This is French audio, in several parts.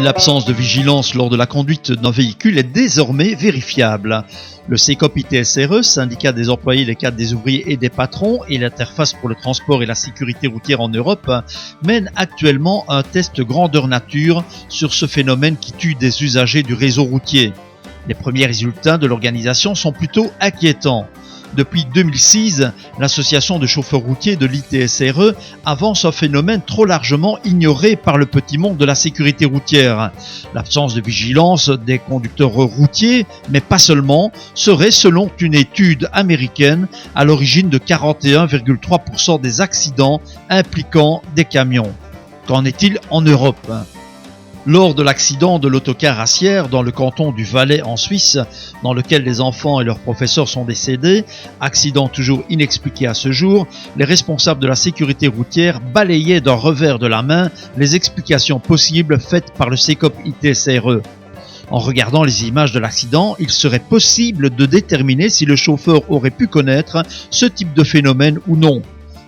L'absence de vigilance lors de la conduite d'un véhicule est désormais vérifiable. Le CECOP-ITSRE, syndicat des employés, des cadres, des ouvriers et des patrons, et l'interface pour le transport et la sécurité routière en Europe, mène actuellement un test grandeur nature sur ce phénomène qui tue des usagers du réseau routier. Les premiers résultats de l'organisation sont plutôt inquiétants. Depuis 2006, l'association de chauffeurs routiers de l'ITSRE avance un phénomène trop largement ignoré par le petit monde de la sécurité routière. L'absence de vigilance des conducteurs routiers, mais pas seulement, serait selon une étude américaine à l'origine de 41,3% des accidents impliquant des camions. Qu'en est-il en Europe ? Lors de l'accident de l'autocar à Sierre dans le canton du Valais en Suisse, dans lequel les enfants et leurs professeurs sont décédés, accident toujours inexpliqué à ce jour, les responsables de la sécurité routière balayaient d'un revers de la main les explications possibles faites par le CECOP-ITSRE. En regardant les images de l'accident, il serait possible de déterminer si le chauffeur aurait pu connaître ce type de phénomène ou non.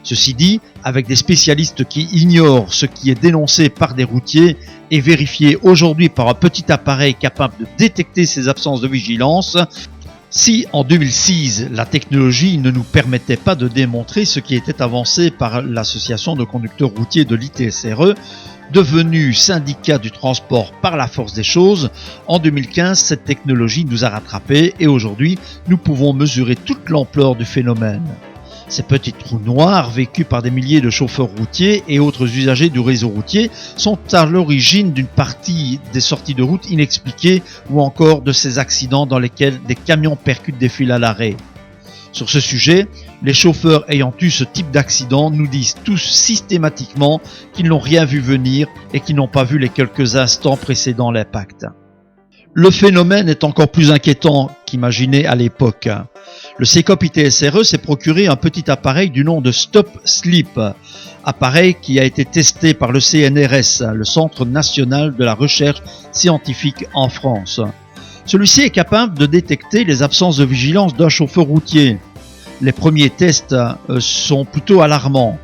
Ceci dit, avec des spécialistes qui ignorent ce qui est dénoncé par des routiers et vérifié aujourd'hui par un petit appareil capable de détecter ces absences de vigilance, si en 2006 la technologie ne nous permettait pas de démontrer ce qui était avancé par l'association de conducteurs routiers de l'ITSRE, devenu syndicat du transport par la force des choses, en 2015 cette technologie nous a rattrapés et aujourd'hui nous pouvons mesurer toute l'ampleur du phénomène. Ces petits trous noirs vécus par des milliers de chauffeurs routiers et autres usagers du réseau routier sont à l'origine d'une partie des sorties de route inexpliquées ou encore de ces accidents dans lesquels des camions percutent des fils à l'arrêt. Sur ce sujet, les chauffeurs ayant eu ce type d'accident nous disent tous systématiquement qu'ils n'ont rien vu venir et qu'ils n'ont pas vu les quelques instants précédant l'impact. Le phénomène est encore plus inquiétant qu'imaginé à l'époque. Le CECOP-ITSRE s'est procuré un petit appareil du nom de Stop Sleep, appareil qui a été testé par le CNRS, le Centre national de la recherche scientifique en France. Celui-ci est capable de détecter les absences de vigilance d'un chauffeur routier. Les premiers tests sont plutôt alarmants.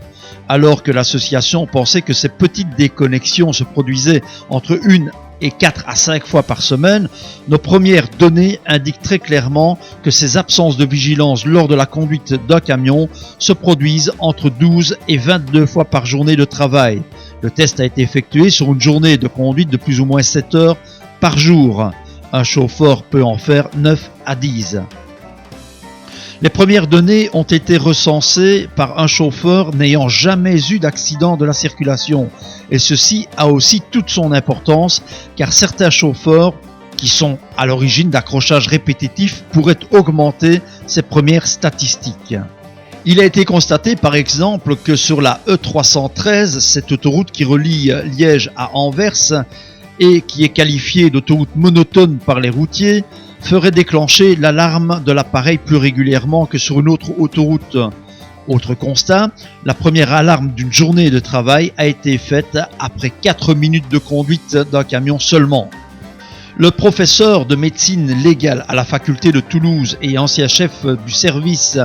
Alors que l'association pensait que ces petites déconnexions se produisaient entre 1 et 4 à 5 fois par semaine, nos premières données indiquent très clairement que ces absences de vigilance lors de la conduite d'un camion se produisent entre 12 et 22 fois par journée de travail. Le test a été effectué sur une journée de conduite de plus ou moins 7 heures par jour. Un chauffeur peut en faire 9 à 10. Les premières données ont été recensées par un chauffeur n'ayant jamais eu d'accident de la circulation. Et ceci a aussi toute son importance car certains chauffeurs qui sont à l'origine d'accrochages répétitifs pourraient augmenter ces premières statistiques. Il a été constaté par exemple que sur la E313, cette autoroute qui relie Liège à Anvers et qui est qualifiée d'autoroute monotone par les routiers, ferait déclencher l'alarme de l'appareil plus régulièrement que sur une autre autoroute. Autre constat, la première alarme d'une journée de travail a été faite après 4 minutes de conduite d'un camion seulement. Le professeur de médecine légale à la faculté de Toulouse et ancien chef du service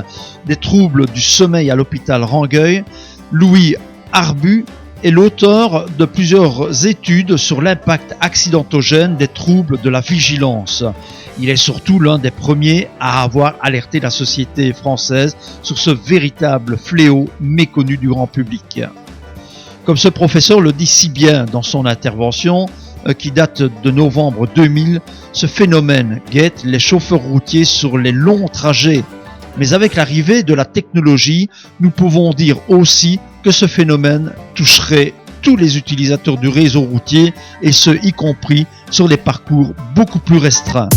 des troubles du sommeil à l'hôpital Rangueil, Louis Arbu, est l'auteur de plusieurs études sur l'impact accidentogène des troubles de la vigilance. Il est surtout l'un des premiers à avoir alerté la société française sur ce véritable fléau méconnu du grand public. Comme ce professeur le dit si bien dans son intervention, qui date de novembre 2000, ce phénomène guette les chauffeurs routiers sur les longs trajets. Mais avec l'arrivée de la technologie, nous pouvons dire aussi que ce phénomène toucherait tous les utilisateurs du réseau routier et ce y compris sur les parcours beaucoup plus restreints.